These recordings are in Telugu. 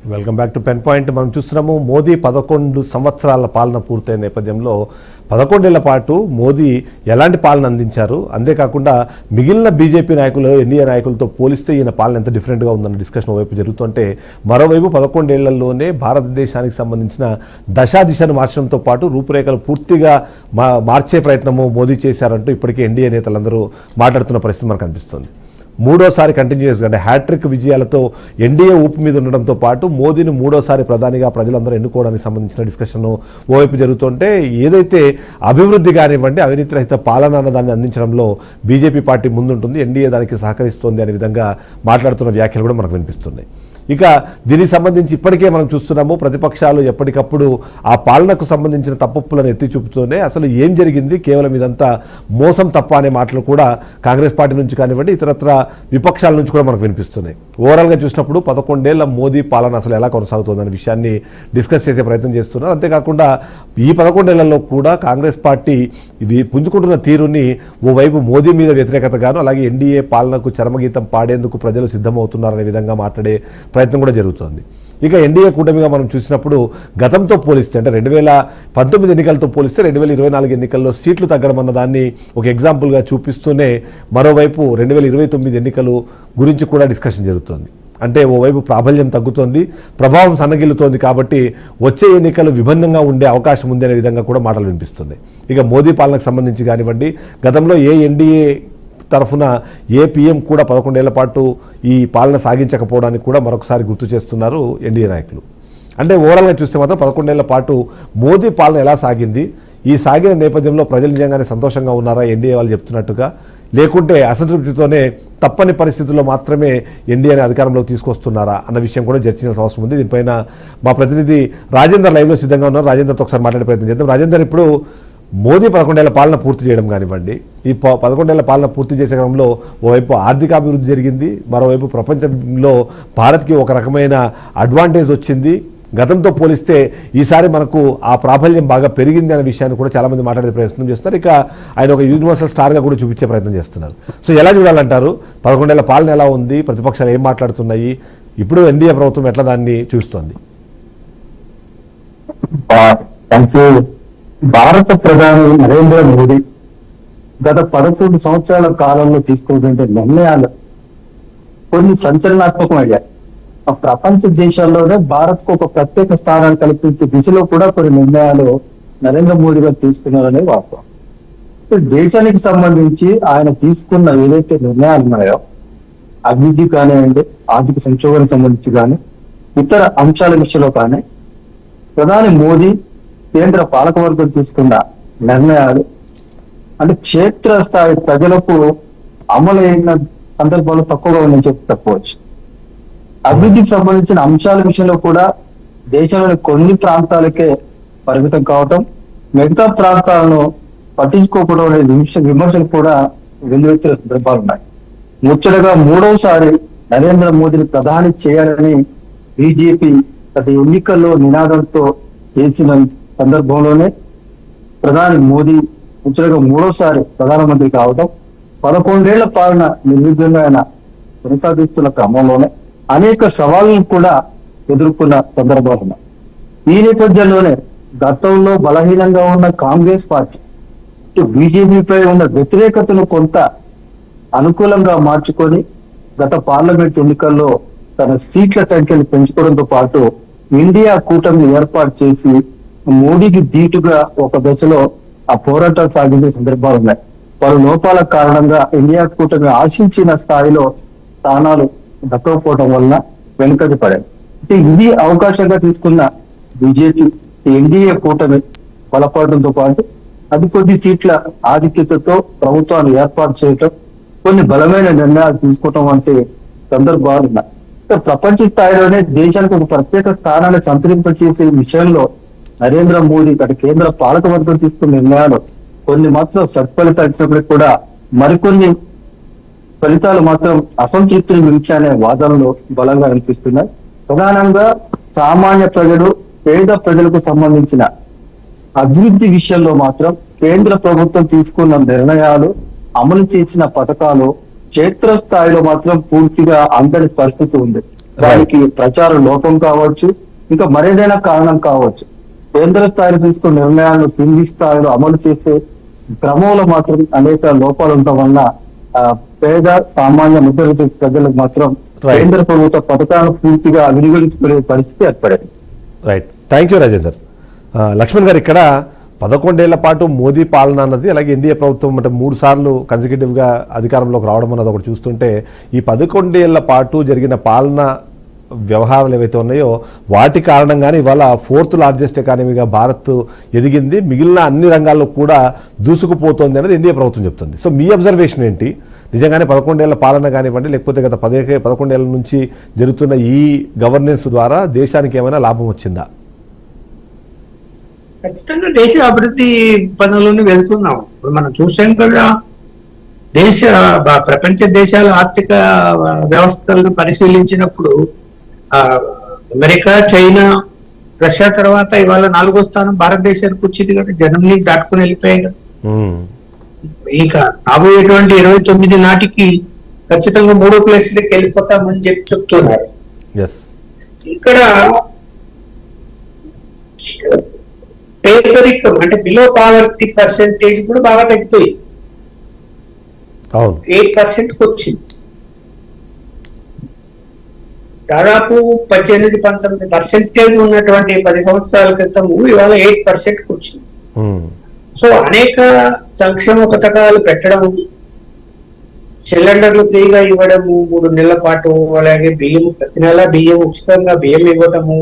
Welcome back to pen point. మనం చూస్తున్నాము మోదీ 11 సంవత్సరాల పాలన పూర్తయిన నేపథ్యంలో 11 ఏళ్ల పాటు మోదీ ఎలాంటి పాలన అందించారు, అంతేకాకుండా మిగిలిన బీజేపీ నాయకులు ఎన్డీఏ నాయకులతో పోలిస్తే ఈయన పాలన ఎంత డిఫరెంట్గా ఉందన్న డిస్కషన్ ఓవైపు జరుగుతుంటే, మరోవైపు 11 ఏళ్లలోనే భారతదేశానికి సంబంధించిన దిశను మార్చడంతో పాటు రూపురేఖలు పూర్తిగా మార్చే ప్రయత్నము మోదీ చేశారంటూ ఇప్పటికే ఎన్డీఏ నేతలందరూ మాట్లాడుతున్న పరిస్థితి మనకు కనిపిస్తుంది. మూడోసారి కంటిన్యూస్గా అంటే హ్యాట్రిక్ విజయాలతో ఎన్డీఏ ఊపు మీద ఉండడంతో పాటు మోదీని మూడోసారి ప్రధానిగా ప్రజలందరూ ఎన్నుకోవడానికి సంబంధించిన డిస్కషన్ ఓవైపు జరుగుతుంటే, ఏదైతే అభివృద్ధి కానివ్వండి అవినీతి రహిత పాలన అన్న దాన్ని అందించడంలో బీజేపీ పార్టీ ముందుంటుంది, ఎన్డీఏ దానికి సహకరిస్తోంది అనే విధంగా మాట్లాడుతున్న వ్యాఖ్యలు కూడా మనకు వినిపిస్తున్నాయి. ఇక దీనికి సంబంధించి ఇప్పటికే మనం చూస్తున్నాము, ప్రతిపక్షాలు ఎప్పటికప్పుడు ఆ పాలనకు సంబంధించిన తప్పులను ఎత్తి చూపుతూనే అసలు ఏం జరిగింది, కేవలం ఇదంతా మోసం తప్ప అనే మాటలు కూడా కాంగ్రెస్ పార్టీ నుంచి కానివ్వండి ఇతరత్ర విపక్షాల నుంచి కూడా మనకు వినిపిస్తున్నాయి. ఓవరాల్గా చూసినప్పుడు 11 ఏళ్ల మోదీ పాలన అసలు ఎలా కొనసాగుతుందనే విషయాన్ని డిస్కస్ చేసే ప్రయత్నం చేస్తున్నారు. అంతేకాకుండా ఈ 11 ఏళ్లలో కూడా కాంగ్రెస్ పార్టీ ఇది పుంజుకుంటున్న తీరుని ఓవైపు మోదీ మీద వ్యతిరేకతగాను, అలాగే ఎన్డీఏ పాలనకు చరమగీతం పాడేందుకు ప్రజలు సిద్ధమవుతున్నారనే విధంగా మాట్లాడే ప్రయత్నం కూడా జరుగుతుంది. ఇక ఎన్డీఏ కూటమిగా మనం చూసినప్పుడు గతంతో పోలిస్తే అంటే 2019 ఎన్నికలతో పోలిస్తే 2024 ఎన్నికల్లో సీట్లు తగ్గడం అన్న దాన్ని ఒక ఎగ్జాంపుల్గా చూపిస్తూనే మరోవైపు 2029 ఎన్నికలు గురించి కూడా డిస్కషన్ జరుగుతుంది. అంటే ఓవైపు ప్రాబల్యం తగ్గుతోంది, ప్రభావం సన్నగిల్లుతోంది, కాబట్టి వచ్చే ఎన్నికలు విభిన్నంగా ఉండే అవకాశం ఉంది అనే విధంగా కూడా మాటలు వినిపిస్తున్నాయి. ఇక మోదీ పాలనకు సంబంధించి కానివ్వండి, గతంలో ఏ ఎన్డీఏ తరఫున ఏ పీఎం కూడా 11 ఏళ్ల పాటు ఈ పాలన సాగించకపోవడానికి కూడా మరొకసారి గుర్తు చేస్తున్నారు ఎన్డీఏ నాయకులు. అంటే ఓవరాల్గా చూస్తే మాత్రం 11 ఏళ్ల పాటు మోదీ పాలన ఎలా సాగింది, ఈ సాగిన నేపథ్యంలో ప్రజలు నిజంగానే సంతోషంగా ఉన్నారా ఎన్డీఏ వాళ్ళు చెప్తున్నట్టుగా, లేకుంటే అసంతృప్తితోనే తప్పని పరిస్థితుల్లో మాత్రమే ఎన్డీఏని అధికారంలోకి తీసుకొస్తున్నారా అన్న విషయం కూడా చర్చించాల్సిన అవసరం ఉంది. దీనిపైన మా ప్రతినిధి రాజేందర్ లైవ్లో సిద్ధంగా ఉన్నారు. రాజేందర్తో ఒకసారి మాట్లాడే ప్రయత్నం చేద్దాం. రాజేందర్, ఇప్పుడు మోదీ 11 ఏళ్ల పాలన పూర్తి చేయడం కానివ్వండి, ఈ 11 ఏళ్ల పాలన పూర్తి చేసే క్రమంలో ఓవైపు ఆర్థికాభివృద్ధి జరిగింది, మరోవైపు ప్రపంచంలో భారత్కి ఒక రకమైన అడ్వాంటేజ్ వచ్చింది. గతంతో పోలిస్తే ఈసారి మనకు ఆ ప్రాబల్యం బాగా పెరిగింది అనే విషయాన్ని కూడా చాలామంది మాట్లాడే ప్రయత్నం చేస్తారు. ఇక ఆయన ఒక యూనివర్సల్ స్టార్గా కూడా చూపించే ప్రయత్నం చేస్తున్నారు. సో ఎలా చూడాలంటారు, 11 ఏళ్ల పాలన ఎలా ఉంది, ప్రతిపక్షాలు ఏం మాట్లాడుతున్నాయి, ఇప్పుడు ఎన్డీఏ ప్రభుత్వం ఎట్లా దాన్ని చూస్తోంది? భారత ప్రధాని నరేంద్ర మోదీ గత 11 సంవత్సరాల కాలంలో తీసుకున్నటువంటి నిర్ణయాలు కొన్ని సంచలనాత్మకమయ్యాయి. ప్రపంచ దేశాల్లోనే భారత్ కు ఒక ప్రత్యేక స్థానాన్ని కల్పించే దిశలో కూడా కొన్ని నిర్ణయాలు నరేంద్ర మోదీ గారు తీసుకున్నారనే వాస్తవం. దేశానికి సంబంధించి ఆయన తీసుకున్న ఏదైతే నిర్ణయాలు ఉన్నాయో, అభివృద్ధి కానివ్వండి, ఆర్థిక సంక్షోభానికి సంబంధించి కానీ, ఇతర అంశాల విషయంలో కానీ ప్రధాని మోదీ కేంద్ర పాలకవర్గం తీసుకున్న నిర్ణయాలు అంటే క్షేత్రస్థాయి ప్రజలకు అమలైన సందర్భాలు తక్కువగా ఉందని చెప్పి చెప్పవచ్చు. అభివృద్ధికి సంబంధించిన అంశాల విషయంలో కూడా దేశంలోని కొన్ని ప్రాంతాలకే పరిమితం కావటం, మిగతా ప్రాంతాలను పట్టించుకోకపోవడం అనే విమర్శలు కూడా వెల్లువెత్తిన సందర్భాలు ఉన్నాయి. ముచ్చటగా 3వసారి నరేంద్ర మోదీని ప్రధాని చేయాలని బీజేపీ గత ఎన్నికల్లో నినాదంతో చేసిన సందర్భంలోనే ప్రధాని మోదీ ముచ్చటగా 3వసారి ప్రధానమంత్రి కావడం, 11 ఏళ్ల పాలన నిర్విఘ్నంగా ఆయన కొనసాగిస్తున్న క్రమంలోనే అనేక సవాళ్లను కూడా ఎదుర్కొన్న సందర్భాలు ఉన్నాయి. ఈ నేపథ్యంలోనే గతంలో బలహీనంగా ఉన్న కాంగ్రెస్ పార్టీ బీజేపీపై ఉన్న వ్యతిరేకతను కొంత అనుకూలంగా మార్చుకొని గత పార్లమెంట్ ఎన్నికల్లో తన సీట్ల సంఖ్యను పెంచుకోవడంతో పాటు ఇండియా కూటమిని ఏర్పాటు చేసి మోడీకి ధీటుగా ఒక దశలో ఆ పోరాటాలు సాగించే సందర్భాలు ఉన్నాయి. పలు లోపాల కారణంగా ఇండియా కూటమి ఆశించిన స్థాయిలో స్థానాలు దక్కకపోవడం వలన వెనుకది పడాయి. ఇది అవకాశంగా తీసుకున్న బీజేపీ ఎన్డీఏ కూటమి బలపడడంతో పాటు అది కొద్ది సీట్ల ఆధిక్యతతో ప్రభుత్వాన్ని ఏర్పాటు చేయటం, కొన్ని బలమైన నిర్ణయాలు తీసుకోవటం వంటి సందర్భాలు ఉన్నాయి. ప్రపంచ స్థాయిలోనే దేశానికి ఒక ప్రత్యేక స్థానాన్ని సంతరింపచేసే విషయంలో నరేంద్ర మోదీ గత కేంద్ర పాలకవర్గం తీసుకున్న నిర్ణయాలు కొన్ని మాత్రం సత్ఫలితాలు ఇచ్చినప్పటికీ కూడా మరికొన్ని ఫలితాలు మాత్రం అసంతృప్తిని మించానే వాదనలు బలంగా అనిపిస్తున్నాయి. ప్రధానంగా సామాన్య ప్రజలు, పేద ప్రజలకు సంబంధించిన అభివృద్ధి విషయంలో మాత్రం కేంద్ర ప్రభుత్వం తీసుకున్న నిర్ణయాలు, అమలు చేసిన పథకాలు క్షేత్రస్థాయిలో మాత్రం పూర్తిగా అందని పరిస్థితి ఉంది. దానికి ప్రచార లోపం కావచ్చు, ఇంకా మరేదైనా కారణం కావచ్చు. కేంద్ర స్థాయిలో తీసుకున్న నిర్ణయాలను కింది స్థాయిలో అమలు చేసే క్రమంలో మాత్రం అనేక లోపాలు ఉండటం వలన పేద సామాన్య మధ్యతరగతి ప్రజలకు మాత్రం కేంద్ర ప్రభుత్వ పథకాలను పూర్తిగా వినియోగించుకునే పరిస్థితి ఏర్పడింది. Right, thank you Rajender. Laxman garu, ఇక్కడ 11 ఏళ్ల పాటు మోదీ పాలన అన్నది, అలాగే ఎన్డీఏ ప్రభుత్వం అంటే 3 సార్లు కన్సిక్యూటివ్గా అధికారంలోకి రావడం అన్నది ఒకటి చూస్తుంటే, ఈ 11 ఏళ్ల పాటు జరిగిన పాలన వ్యవహారాలు ఏవైతే ఉన్నాయో వాటి కారణంగానే ఇవాళ 4th లార్జెస్ట్ ఎకానమీగా భారత్ ఎదిగింది, మిగిలిన అన్ని రంగాల్లో కూడా దూసుకుపోతోంది అనేది ఎన్డీఏ ప్రభుత్వం చెప్తుంది. సో మీ అబ్జర్వేషన్ ఏంటి? నిజంగానే 11 ఏళ్ల పాలన కానివ్వండి, లేకపోతే గత 11 ఏళ్ల నుంచి జరుగుతున్న ఈ గవర్నెన్స్ ద్వారా దేశానికి ఏమైనా లాభం వచ్చిందా? ఖచ్చితంగా దేశ అభివృద్ధి పనులను వెళ్తున్నాం. ఇప్పుడు మనం చూసాం కదా, ప్రపంచ దేశాల ఆర్థిక వ్యవస్థలను పరిశీలించినప్పుడు అమెరికా, చైనా, రష్యా తర్వాత ఇవాళ 4వ స్థానం భారతదేశానికి వచ్చింది కదా, జర్మనీ దాటుకుని వెళ్ళిపోయాయి కదా. ఇంకా రాబోయేటువంటి 29 నాటికి ఖచ్చితంగా 3వ ప్లేస్లోకి వెళ్ళిపోతామని చెప్తున్నారు. ఇక్కడ పేదరికం అంటే బిలో పావర్టీ పర్సెంటేజ్ కూడా బాగా తగ్గిపోయింది, 8%కి వచ్చింది. దాదాపు 18-19% ఉన్నటువంటి 10 సంవత్సరాల క్రితము ఇవాళ 8%కి వచ్చింది. సో అనేక సంక్షేమ పథకాలు పెట్టడం, సిలిండర్లు ఫ్రీగా ఇవ్వడము 3 నెలల పాటు, అలాగే బియ్యం ప్రతి నెల బియ్యం ఉచితంగా బియ్యం ఇవ్వడము,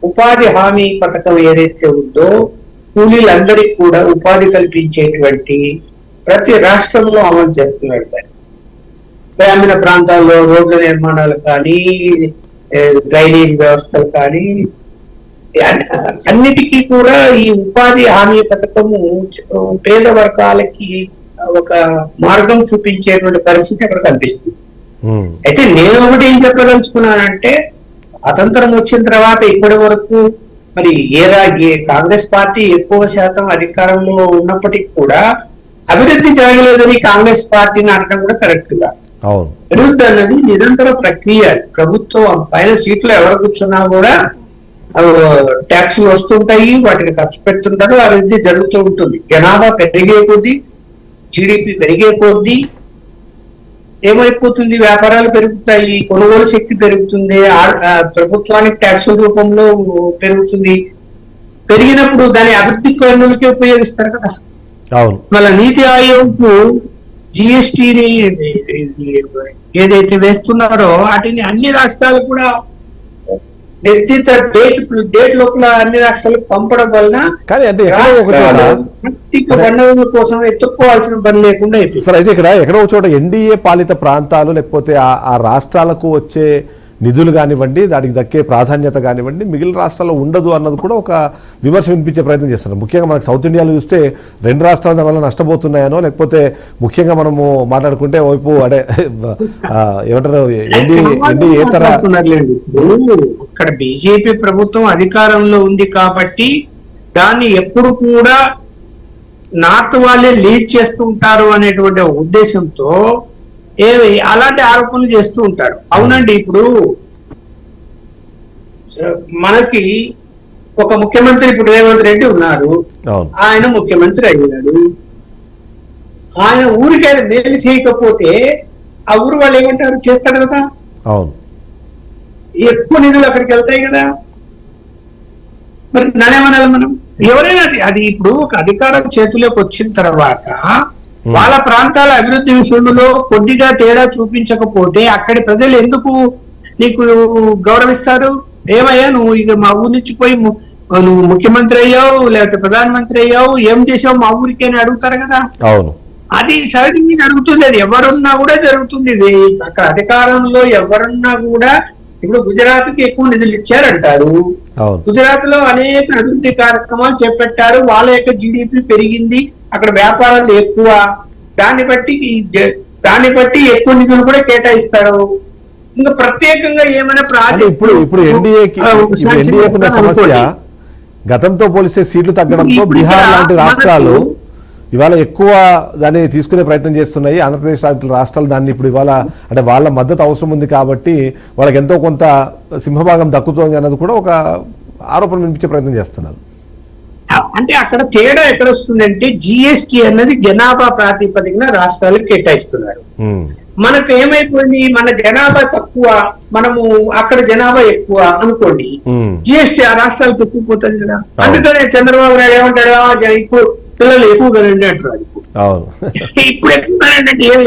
ఉపాధి హామీ పథకం ఏదైతే ఉందో కూలీలందరికీ కూడా ఉపాధి కల్పించేటువంటి ప్రతి రాష్ట్రంలో అమలు చేస్తున్నాడు. గ్రామీణ ప్రాంతాల్లో రోడ్ల నిర్మాణాలు కానీ, డ్రైనేజ్ వ్యవస్థలు కానీ, అన్నిటికీ కూడా ఈ ఉపాధి హామీ పథకము పేద వర్గాలకి ఒక మార్గం చూపించేటువంటి పరిస్థితి అక్కడ కనిపిస్తుంది. అయితే నేను ఒకటి ఏం చెప్పదలుచుకున్నానంటే, స్వాతంత్రం వచ్చిన తర్వాత ఇప్పటి వరకు మరి కాంగ్రెస్ పార్టీ ఎక్కువ శాతం అధికారంలో ఉన్నప్పటికీ కూడా అభివృద్ధి జరగలేదని కాంగ్రెస్ పార్టీని అనడం కూడా కరెక్ట్ గా. అభివృద్ధి అన్నది నిరంతర ప్రక్రియ. ప్రభుత్వం పైన సీట్లు ఎవరు కూర్చున్నా కూడా ట్యాక్సులు వస్తుంటాయి, వాటిని ఖర్చు పెడుతుంటారు, అభివృద్ధి జరుగుతూ ఉంటుంది. జనాభా పెరిగే కొద్దీ, జీడిపి పెరిగే కొద్దీ ఏమైపోతుంది, వ్యాపారాలు పెరుగుతాయి, కొనుగోలు శక్తి పెరుగుతుంది, ప్రభుత్వానికి ట్యాక్సుల రూపంలో పెరుగుతుంది. పెరిగినప్పుడు దాని అభివృద్ధి పనులకి ఉపయోగిస్తారు కదా. మళ్ళీ నీతి ఆయోగ్ జిఎస్టీని ఏదైతే వేస్తున్నారో వాటిని అన్ని రాష్ట్రాలు కూడా నిర్దిష్ట డేట్ లోపల అన్ని రాష్ట్రాలకు పంపడం వలన ఆర్థిక వనరుల కోసం ఎత్తుక్కోవాల్సిన పని లేకుండా అయిపోయింది. సార్, అయితే ఇక్కడ ఎక్కడో చోట ఎన్డీఏ పాలిత ప్రాంతాలు లేకపోతే ఆ రాష్ట్రాలకు వచ్చే నిధులు కానివ్వండి, దానికి దక్కే ప్రాధాన్యత కానివ్వండి, మిగిలిన రాష్ట్రాల్లో ఉండదు అన్నది కూడా ఒక విమర్శ వినిపించే ప్రయత్నం చేస్తారు. ముఖ్యంగా మనకు సౌత్ ఇండియాలో చూస్తే 2 రాష్ట్రాల దానివల్ల నష్టపోతున్నాయనో, లేకపోతే ముఖ్యంగా మనము మాట్లాడుకుంటే వైపు అదే ఏమంటారు ఎన్డీఏతర ఇక్కడ బీజేపీ ప్రభుత్వం అధికారంలో ఉంది కాబట్టి దాన్ని ఎప్పుడు కూడా నార్త్ వాళ్ళే లీడ్ చేస్తూ ఉంటారు అనేటువంటి ఉద్దేశంతో అలాంటి ఆరోపణలు చేస్తూ ఉంటారు. అవునండి, ఇప్పుడు మనకి ఒక ముఖ్యమంత్రి ఇప్పుడు రేవంత్ రెడ్డి ఉన్నారు, ఆయన ముఖ్యమంత్రి అయ్యాడు. ఆయన ఊరికైనా మేలు చేయకపోతే ఆ ఊరు వాళ్ళు ఏమంటారు, చేస్తాడు కదా, ఎక్కువ నిధులు అక్కడికి వెళ్తాయి కదా. మరి నానేమనాలి మనం? ఎవరైనా అది ఇప్పుడు ఒక అధికారం చేతిలోకి వచ్చిన తర్వాత వాళ్ళ ప్రాంతాల అభివృద్ధి విషయంలో కొద్దిగా తేడా చూపించకపోతే అక్కడి ప్రజలు ఎందుకు నీకు గౌరవిస్తారు? ఏమయ్యా నువ్వు ఇక మా ఊరి నుంచి పోయి నువ్వు ముఖ్యమంత్రి అయ్యావు, లేకపోతే ప్రధానమంత్రి అయ్యావు, ఏం చేసావు మా ఊరికి అని అడుగుతారు కదా. అది సహజంగా జరుగుతుంది, అది ఎవరున్నా కూడా జరుగుతుంది. అక్కడ అధికారంలో ఎవరున్నా కూడా ఇప్పుడు గుజరాత్ కి ఎక్కువ నిధులు ఇచ్చారంటారు, గుజరాత్ లో అనేక అభివృద్ధి కార్యక్రమాలు చేపట్టారు, వాళ్ళ యొక్క జీడిపి పెరిగింది, అక్కడ వ్యాపారాలు ఎక్కువ, దాన్ని బట్టి ఎక్కువ నిధులు కూడా కేటాయిస్తారు. ఇంకా ప్రత్యేకంగా ఏమైనా ఇప్పుడు ఎన్డీఏ సమస్య గతంతో పోలిస్తే సీట్లు తగ్గడంతో బీహార్ లాంటి రాష్ట్రాలు ఇవాళ ఎక్కువ దాన్ని తీసుకునే ప్రయత్నం చేస్తున్నాయి. ఆంధ్రప్రదేశ్ రాష్ట్రాలు దాన్ని ఇప్పుడు ఇవాళ అంటే వాళ్ళ మద్దతు అవసరం ఉంది కాబట్టి వాళ్ళకి ఎంతో కొంత సింహభాగం దక్కుతోంది అన్నది కూడా ఒక ఆరోపణ వినిపించే ప్రయత్నం చేస్తున్నారు. అంటే అక్కడ తేడా ఎక్కడ వస్తుందంటే జిఎస్టి అన్నది జనాభా ప్రాతిపదికన రాష్ట్రాలకు కేటాయిస్తున్నారు. మనకు ఏమైపోయింది, మన జనాభా తక్కువ, మనము అక్కడ జనాభా ఎక్కువ అనుకోండి, జిఎస్టి ఆ రాష్ట్రాలకు ఎక్కువ పోతుంది కదా. అందుకనే చంద్రబాబు నాయుడు ఏమంటాడు, ఇప్పుడు పిల్లలు ఎక్కువగా రండి అంటారు. ఇప్పుడు ఎక్కువ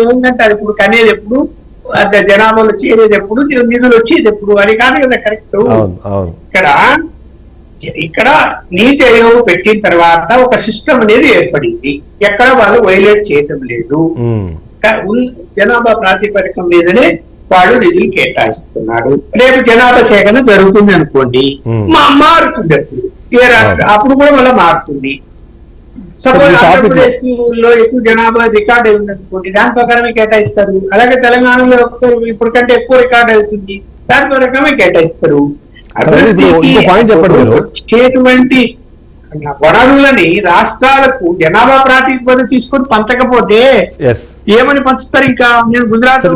ఏమంటే అది ఇప్పుడు కనేది ఎప్పుడు, జనాభాలో చేరేది ఎప్పుడు, నిధులు వచ్చేది ఎప్పుడు అని కాదు కదా కరెక్ట్. ఇక్కడ నీతి ఆయోగ్ పెట్టిన తర్వాత ఒక సిస్టమ్ అనేది ఏర్పడింది, ఎక్కడ వాళ్ళు వైలేట్ చేయటం లేదు, జనాభా ప్రాతిపదికం మీదనే వాడు నిధులు కేటాయిస్తున్నాడు. రేపు జనాభా సేకరణ జరుగుతుంది అనుకోండి, మారుతుంది అప్పుడు ఏ రాష్ట్రం అప్పుడు కూడా మళ్ళీ మారుతుంది. సపోజ్ ఆంధ్రప్రదేశ్ లో ఎక్కువ జనాభా రికార్డ్ అయింది అనుకోండి, దాని ప్రకారమే కేటాయిస్తారు. అలాగే తెలంగాణలో ఇప్పుడు కంటే ఎక్కువ రికార్డ్ అవుతుంది, దాని ప్రకారమే కేటాయిస్తారు. వచ్చేటువంటి వనరులని రాష్ట్రాలకు జనాభా ప్రాతిపదికన తీసుకొని పంచకపోతే ఏమని పంచుతారు? ఇంకా నేను గుజరాత్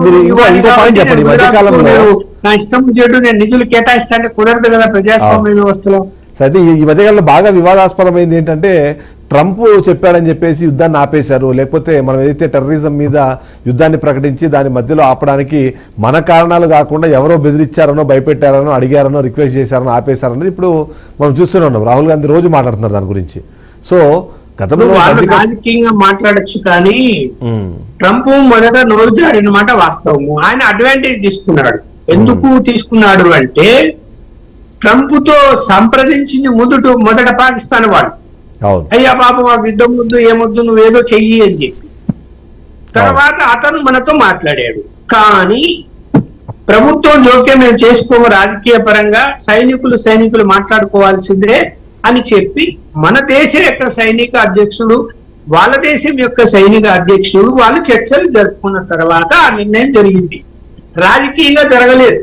నా ఇష్టం చేయడం నేను నిధులు కేటాయిస్తానంటే కుదరదు కదా ప్రజాస్వామ్య వ్యవస్థలో. అయితే ఈ మధ్యకాలంలో బాగా వివాదాస్పదమైంది ఏంటంటే ట్రంప్ చెప్పాడని చెప్పేసి యుద్ధాన్ని ఆపేశారు, లేకపోతే మనం ఏదైతే టెర్రరిజం మీద యుద్ధాన్ని ప్రకటించి దాని మధ్యలో ఆపడానికి మన కారణాలు కాకుండా ఎవరో బెదిరించారనో, భయపెట్టారనో, అడిగారనో, రిక్వెస్ట్ చేశారనో ఆపేశారన్నది ఇప్పుడు మనం చూస్తూనే ఉన్నాం. రాహుల్ గాంధీ రోజు మాట్లాడుతున్నారు దాని గురించి. సో గతంలో రాజకీయంగా మాట్లాడచ్చు కానీ ట్రంప్ మొదట నోరు జారిన మాట వాస్తవము. ఆయన అడ్వాంటేజ్ తీసుకున్నాడు. ఎందుకు తీసుకున్నాడు అంటే ట్రంప్ తో సంప్రదించింది మొదట పాకిస్తాన్ వాళ్ళు, అయ్యా బాబు మాకు యుద్ధం ముద్దు ఏమొద్దు నువ్వేదో చెయ్యి అని చెప్పి. తర్వాత అతను మనతో మాట్లాడాడు. కానీ ప్రభుత్వం జోక్యం మేము చేసుకోము, రాజకీయ పరంగా సైనికులు మాట్లాడుకోవాల్సిందే అని చెప్పి మన దేశం యొక్క సైనిక అధ్యక్షుడు, వాళ్ళ దేశం యొక్క సైనిక అధ్యక్షుడు వాళ్ళు చర్చలు జరుపుకున్న తర్వాత ఆ నిర్ణయం జరిగింది. రాజకీయంగా జరగలేదు.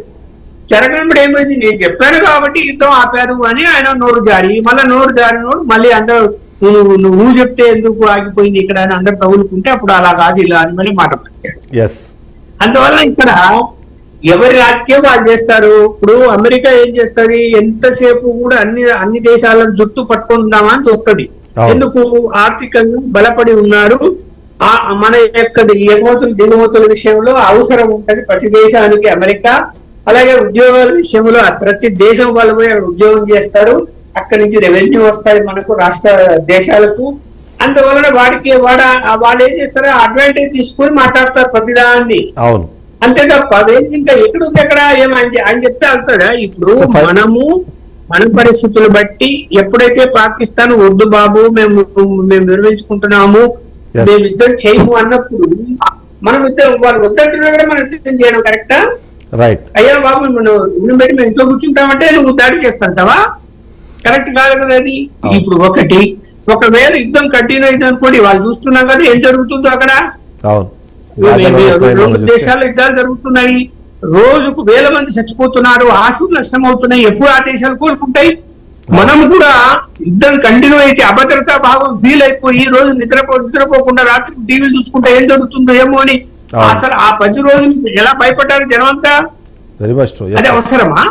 జరగనప్పుడు ఏమైంది, నేను చెప్పాను కాబట్టి యుద్ధం ఆపారు అని ఆయన నోరు జారి, మళ్ళీ నోరు జారినోడు మళ్ళీ అందరూ నువ్వు చెప్తే ఎందుకు ఆగిపోయింది ఇక్కడ అని అందరు తగులుకుంటే అప్పుడు అలా కాదు ఇలా అని మళ్ళీ మాట పట్టాడు. అందువల్ల ఇక్కడ ఎవరి రాజకీయం వాళ్ళు చేస్తారు. ఇప్పుడు అమెరికా ఏం చేస్తుంది, ఎంతసేపు కూడా అన్ని దేశాలను జుట్టు పట్టుకుందామా అని చూస్తుంది. ఎందుకు, ఆర్థికంగా బలపడి ఉన్నారు. మన యొక్క ఎగుమతులు దిగుమతుల విషయంలో అవసరం ఉంటది ప్రతి దేశానికి అమెరికా. అలాగే ఉద్యోగాల విషయంలో ప్రతి దేశం వాళ్ళు పోయి ఉద్యోగం చేస్తారు, అక్కడి నుంచి రెవెన్యూ వస్తాయి మనకు రాష్ట్ర దేశాలకు. అందువలన వాళ్ళు ఏం చేస్తారు, అడ్వాంటేజ్ తీసుకొని మాట్లాడతారు ప్రతిదాన్ని. అంతే తప్ప ఇంకా ఎక్కడుంది ఎక్కడ ఆయన చెప్తే వెళ్తాడా? ఇప్పుడు మన పరిస్థితులు బట్టి ఎప్పుడైతే పాకిస్తాన్ వద్దు బాబు మేము నిర్వహించుకుంటున్నాము, మేము యుద్ధం చేయము అన్నప్పుడు మనం యుద్ధం, వాళ్ళు వద్దంటున్నా కూడా మనం యుద్ధం చేయడం కరెక్టా? అయ్యా బాబు నువ్వు పెట్టి మేము ఇంట్లో కూర్చుంటామంటే నువ్వు దాడి చేస్తాంటావా? కరెక్ట్ కాదు కదా అది. ఇప్పుడు ఒకవేళ యుద్ధం కంటిన్యూ అయింది అనుకోండి, వాళ్ళు చూస్తున్నాం కదా ఏం జరుగుతుందో అక్కడ. 2 దేశాల్లో యుద్ధాలు జరుగుతున్నాయి, రోజుకు వేల మంది చచ్చిపోతున్నారు, ఆస్తులు నష్టం అవుతున్నాయి. ఎప్పుడు ఆ దేశాలు కోలుకుంటాయి? మనం కూడా యుద్ధం కంటిన్యూ అయితే అభద్రతా భావం ఫీల్ అయిపోయి రోజు నిద్రపోకుండా రాత్రి టీవీలు చూసుకుంటే ఏం జరుగుతుందో ఏమో అని అసలు ఆ 10 రోజులు ఎలా భయపడ్డారు జనం అంతా? అది అవసరమా?